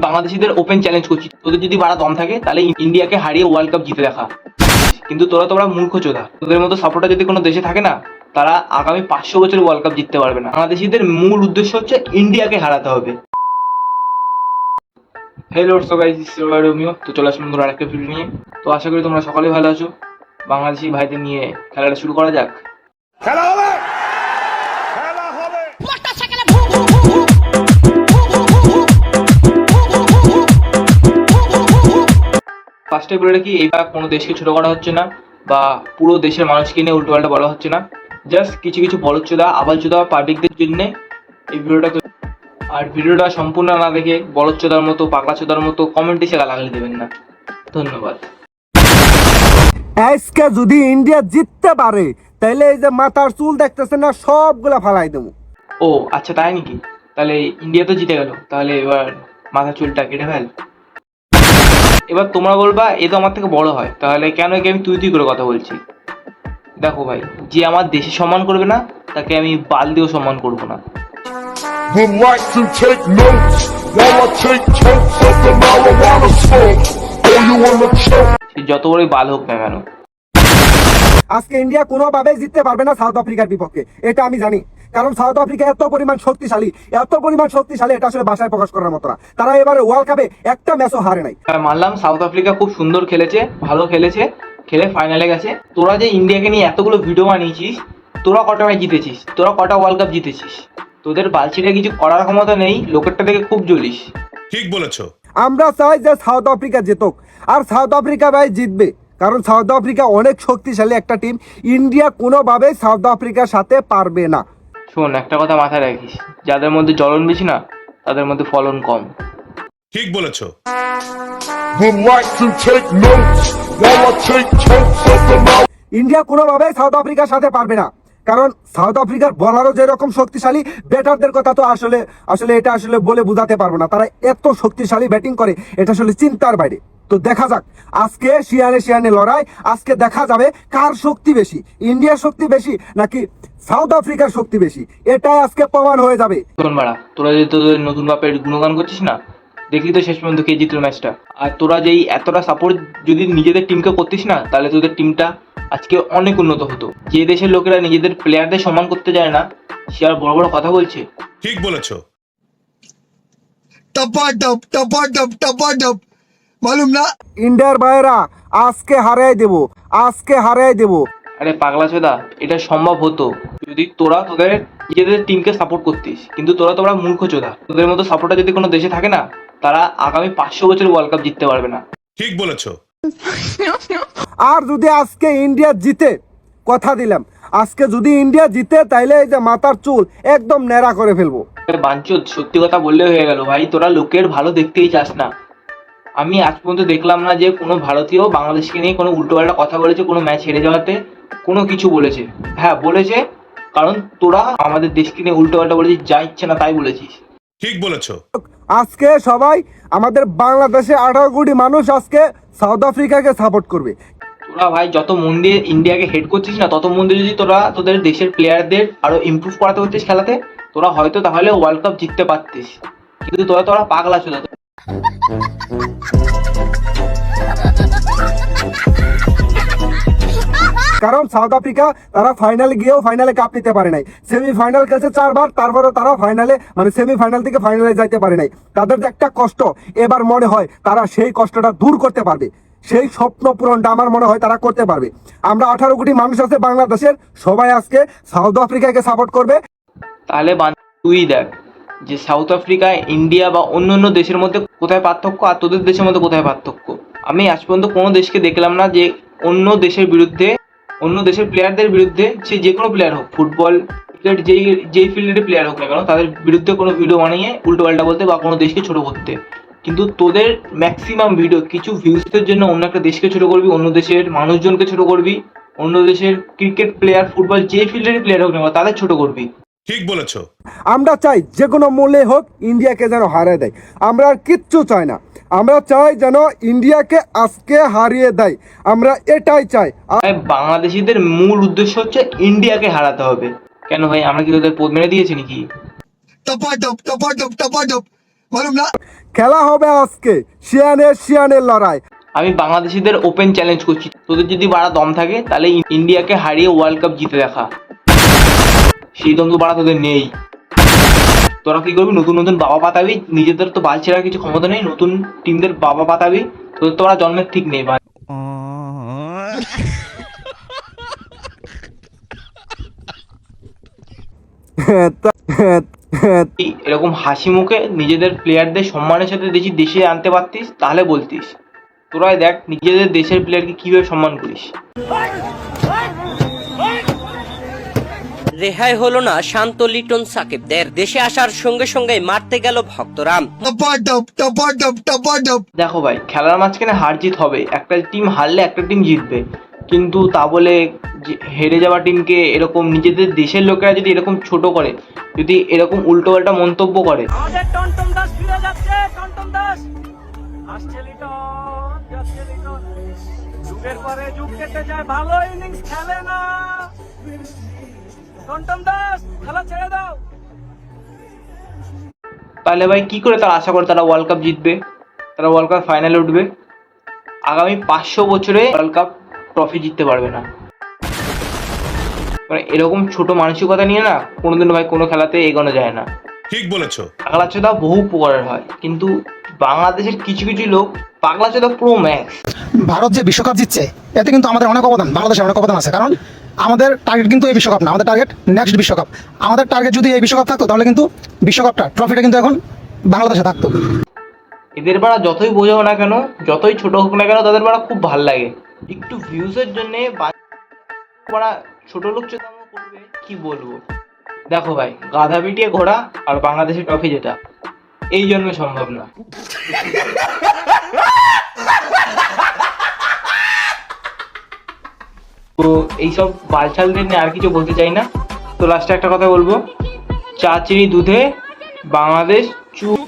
বাংলাদেশিদের open challenge করছি, তোদের যদি বাড়া দম থাকে তাহলে ইন্ডিয়াকে হারিয়ে ওয়ার্ল্ড কাপ জিতে দেখা। কিন্তু তোরা মূর্খ চোদা, তোদের মতো সাপোর্টার যদি কোনো দেশে থাকে না, তারা আগামী 500 বছর ওয়ার্ল্ড কাপ জিততে পারবে না। বাংলাদেশিদের মূল উদ্দেশ্য হচ্ছে ইন্ডিয়াকে হারাতে হবে। Hello so guys, this is Romeo. তো চলে আসলাম নতুন আরেকটা ভিডিও নিয়ে। তো আশা করি তোমরা সকলেই ভালো আছো। বাংলাদেশি ভাইদের নিয়ে খেলাটা শুরু করা যাক। খেলা হবে, খেলা হবে। ফার্স্টে বলে রাখি, এটা কোনো দেশকে ছোট করা হচ্ছে না বা পুরো দেশের মানুষকে নিয়ে উল্টোপাল্টা বলা হচ্ছে না। জাস্ট কিছু কিছু বলচোদা আবালচোদা পাবলিকদের জন্য এই ভিডিওটা। আর ভিডিওটা সম্পূর্ণ না দেখে বলচোদার মতো পাগলাচোদার মতো কমেন্টে এসে গালাগালি দেবেন না। ধন্যবাদ। আজকে যদি ইন্ডিয়া জিততে পারে তাহলে এই যে মাথার চুল দেখতেছে না সবগুলা ফালাই দেবো। ও আচ্ছা, তাই নাকি? তাহলে ইন্ডিয়া তো জিতে গেল, তাহলে এবার মাথা চুলটা কেটে ফেল। এবার তোমরা বলবা এ তো আমার থেকে বড় হয়, তাহলে কেন একে আমি তুই করে কথা বলছি? দেখো ভাই, যে আমার দেশে সম্মান করবে না তাকে আমি বাল দিয়েও সম্মান করবো না। Would like to take notes while I take totes of the marijuana smoke. Oh, you wanna choke? সে যত বড়ই বাল হোক না কেন। আজকে ইন্ডিয়া কোনোভাবে জিততে পারবে না সাউথ আফ্রিকার বিপক্ষে, এটা আমি জানি। কারণ সাউথ আফ্রিকা এত পরিমাণ শক্তিশালী এটা আসলে ভাষায় প্রকাশ করার মতো না। তারা এবারে ওয়ার্ল্ড কাপে একটা ম্যাচও হারে নাই। মানলাম সাউথ আফ্রিকা খুব সুন্দর খেলেছে, ভালো খেলেছে, খেলে ফাইনালে গেছে। তোরা যে ইন্ডিয়াকে নিয়ে এতগুলো ভিডিও বানিয়েছিস, তোরা কটা ম্যাচ জিতেছিস, তোরা কটা ওয়ার্ল্ড কাপ জিতেছিস? তোদের বালছিটা কিছু করার ক্ষমতা নেই, লোকেরটা থেকে খুব জ্বলিস। ঠিক বলেছো। আমরা চাই যে সাউথ আফ্রিকা জিতুক, আর সাউথ আফ্রিকা ভাই জিতবে, কারণ সাউথ আফ্রিকা অনেক শক্তিশালী একটা টিম। ইন্ডিয়া কোনোভাবেই সাউথ আফ্রিকার সাথে পারবে না। শোন, একটা কথা মাথায় রাখিস, যাদের মধ্যে জ্বলন বেশি না তাদের মধ্যে ফলন কম। ঠিক বলেছো। Would like to take notes while I take totes of the marijuana. India কোনোভাবেই সাউথ আফ্রিকার সাথে পারবে না, কারণ সাউথ আফ্রিকার বলারও যেরকম শক্তিশালী, ব্যাটারদের কথা তো আসলে এটা আসলে বলে বোঝাতে পারবো না। তারা এত শক্তিশালী ব্যাটিং করে, এটা আসলে চিন্তার বাইরে। তো দেখা যাক আজকে শিয়ানে লড়াই, আজকে দেখা যাবে কার শক্তি বেশি, ইন্ডিয়ার শক্তি বেশি নাকি সাউথ আফ্রিকার শক্তি বেশি, এটাই আজকে প্রমাণ হয়ে যাবে। শোন বাড়া, তোরা যদি তোদের নতুন বাপের গুণগান করছিস না, দেখলি তো শেষ পর্যন্ত কে জিতলো ম্যাচটা। আর তোরা যেই এতটা সাপোর্ট যদি নিজেদের টিমকে করতিস না, তাহলে তোদের টিমটা আজকে অনেক উন্নত হতো। যে দেশের লোকেরা নিজেদের প্লেয়ারদের সম্মান করতে যায় না, সে আর বড় বড় কথা বলছে। ঠিক বলেছো। মালুম না ইন্ডিয়ার ভাইরা আজকে হারাই দেবো। আরে পাগলা চোদা, এটা সম্ভব হতো যদি তোরা তোদের নিজেদের টিমকে সাপোর্ট করতিস। কিন্তু তোরা মূর্খ চোদা, তোদের মতো সাপোর্টার যদি কোনো দেশে থাকে না, তারা আগামী 500 বছর ওয়ার্ল্ড কাপ জিততে পারবে না। ঠিক বলেছো। আর যদি আজকে ইন্ডিয়া জিতে, কথা দিলাম, আজকে যদি ইন্ডিয়া জিতে তাইলে এই যে মাথার চুল একদম ন্যাড়া করে ফেলবো। বাঞ্চোদ, সত্যি কথা বললে হয়ে গেল ভাই, তোরা লোকের ভালো দেখতেই চাস না। আমি আজ পর্যন্ত দেখলাম না যে কোনো ভারতীয় বাংলাদেশকে নিয়ে কোনো উল্টোপাল্টা কথা বলেছে কোনো ম্যাচ হেরে যাওয়াতে, কোনো কিছু বলেছে। হ্যাঁ বলেছে, কারণ তোরা আমাদের দেশকে নিয়ে উল্টোপাল্টা বলেছিস, যা ইচ্ছে না তাই বলেছিস। ঠিক বলেছো। আজকে সবাই আমাদের বাংলাদেশে 18 কোটি মানুষ আজকে সাউথ আফ্রিকাকে সাপোর্ট করবে। তোরা ভাই যত মন দিয়ে ইন্ডিয়াকে হেড করছিস না, তত মন দিয়ে যদি তোরা তোদের দেশের প্লেয়ারদের আরো ইমপ্রুভ করাতে হচ্ছিস খেলাতে, তোরা হয়তো তাহলে ওয়ার্ল্ড কাপ জিততে পারতিস। কিন্তু তোরা পাগলা ছিল। কারণ সাউথ আফ্রিকা তারা ফাইনালে গিয়েও ফাইনালে কাপ নিতে পারে নাই, সেমিফাইনাল খেলছে 4 বার, তারপরে তারা ফাইনালে সেমিফাইনাল থেকে ফাইনালে যাইতে পারে নাই। তাদের যে একটা কষ্ট, এবার মনে হয় তারা সেই কষ্টটা দূর করতে পারবে, সেই স্বপ্ন পূরণটা আমার মনে হয় তারা করতে পারবে। আমরা 18 কোটি মানুষ আছে বাংলাদেশের, সবাই আজকে সাউথ আফ্রিকাকে সাপোর্ট করবে। তাহলে তুই দেখ যে সাউথ আফ্রিকা, ইন্ডিয়া বা অন্য দেশের মধ্যে কোথায় পার্থক্য আর তোদের দেশের মধ্যে কোথায় পার্থক্য। আমি আজ পর্যন্ত কোনো দেশকে দেখলাম না যে অন্য দেশের বিরুদ্ধে, অন্য দেশের প্লেয়ারদের বিরুদ্ধে, সে যে কোনো প্লেয়ার হোক, ফুটবল, ক্রিকেট, যেই ফিল্ডের প্লেয়ার হোক না কেন, তাদের বিরুদ্ধে কোনো ভিডিও বানিয়ে উল্টোপাল্টা বলতে বা কোনো দেশকে ছোট করতে। কিন্তু তোদের ম্যাক্সিমাম ভিডিও কিছু ভিউজের জন্য অন্য একটা দেশকে ছোট করবি, অন্য দেশের মানুষজনকে ছোট করবি, অন্য দেশের ক্রিকেট প্লেয়ার, ফুটবল, যে ফিল্ডের প্লেয়ার হোক না তাদের ছোট করবি। ঠিক বলেছো। আমরা চাই যে কোনো মূল্যে হোক ইন্ডিয়াকে যেন হারিয়ে দেয়, আমরা আর কিচ্ছু চাই না। আমরা চাই যেন ইন্ডিয়াকে আজকে হারিয়ে দেয়, আমরা এটাই চাই। বাংলাদেশিদের মূল উদ্দেশ্য হচ্ছে ইন্ডিয়াকে হারাতে হবে। কেন ভাই, আমরা কি তোদের পদ মেরে দিয়েছি নাকি? খেলা হবে আজকে শিয়ানের লড়াই। আমি বাংলাদেশিদের ওপেন চ্যালেঞ্জ করছি, তোদের যদি বাড়া দম থাকে তাহলে ইন্ডিয়াকে হারিয়ে ওয়ার্ল্ড কাপ জিতে দেখা। সেই দম তো বাড়া তোদের নেই। তোরা কি করবি? নতুন নতুন বাবা পাতাবি, নিজেদের তো বাল ছেড়ার কিছু ক্ষমতা নেই, নতুন টিমদের বাবা পাতাবি। তোদের তো ওরা জন্মের ঠিক নেই। এরকম হাসি মুখে নিজেদের প্লেয়ারদের সম্মানের সাথে দেশে আনতে পারতিস তাহলে বলতিস। তোরাই দেখ নিজেদের দেশের প্লেয়ারকে কিভাবে সম্মান করিস। রেহাই হলো না শান্ত লিটন সাকিবদের। দেশে আসার সঙ্গে সঙ্গে মারতে গেল ভক্তরাম। দেখো ভাই, খেলার মাঝখানে হার জিত হবে, একটা টিম হারলে একটা টিম জিতবে, কিন্তু তা বলে হেরে যাওয়া টিমকে এরকম নিজেদের দেশের লোকেরা যদি এরকম ছোট করে, যদি এরকম উল্টোপাল্টা মন্তব্য করে, আমাদের টনটন দাস ফিরে যাচ্ছে। টনটন দাস আসছে, লিটন যাচ্ছে। লিটন যুগের পরে যুগ কেটে যায়, ভালো ইনিংস খেলে না। টনটন দাস খেলা ছেড়ে দাও। তাহলে ভাই কি করে তারা আশা করে তারা ওয়ার্ল্ড কাপ জিতবে, তারা ওয়ার্ল্ড কাপ ফাইনালে উঠবে? আগামী 500 বছরে ওয়ার্ল্ড কাপ ট্রফি জিততে পারবে না। মানে এরকম ছোট মানসিকতা নিয়ে না কোনোদিনও ভাই কোনো খেলাতে এগোনো যায় না। ঠিক বলেছো। পাগলা চোদা বহু উপকারের হয়, কিন্তু বাংলাদেশের কিছু কিছু লোক পাগলা চোদা প্রো ম্যাক্স। ভারত যে বিশ্বকাপ জিতছে এতে কিন্তু আমাদের অনেক অবদান, বাংলাদেশের অনেক অবদান আছে। কারণ আমাদের টার্গেট কিন্তু এই বিশ্বকাপ না, আমাদের টার্গেট নেক্সট বিশ্বকাপ। আমাদের টার্গেট যদি এই বিশ্বকাপ থাকতো তাহলে কিন্তু বিশ্বকাপটা ট্রফিটা কিন্তু এখন বাংলাদেশে থাকতো। এদের বাড়া যতই বোঝাও না কেন, যতই ছোট হোক না কেন, তাদের বাড়া খুব ভাল লাগে। একটু ভিউজের জন্যে বাড়া ছোট লোক চোদামো করবে, কি বলবো। দেখো ভাই, গাধা পিটিয়ে ঘোড়া আর বাংলাদেশের ট্রফি যেটা এই জন্মে সম্ভব না। তো এইসব বালছালদের নিয়ে আর কিছু বলতে চাই না। তো লাস্টে একটা কথা বলবো, চা চিনি দুধে বাংলাদেশ চুপ।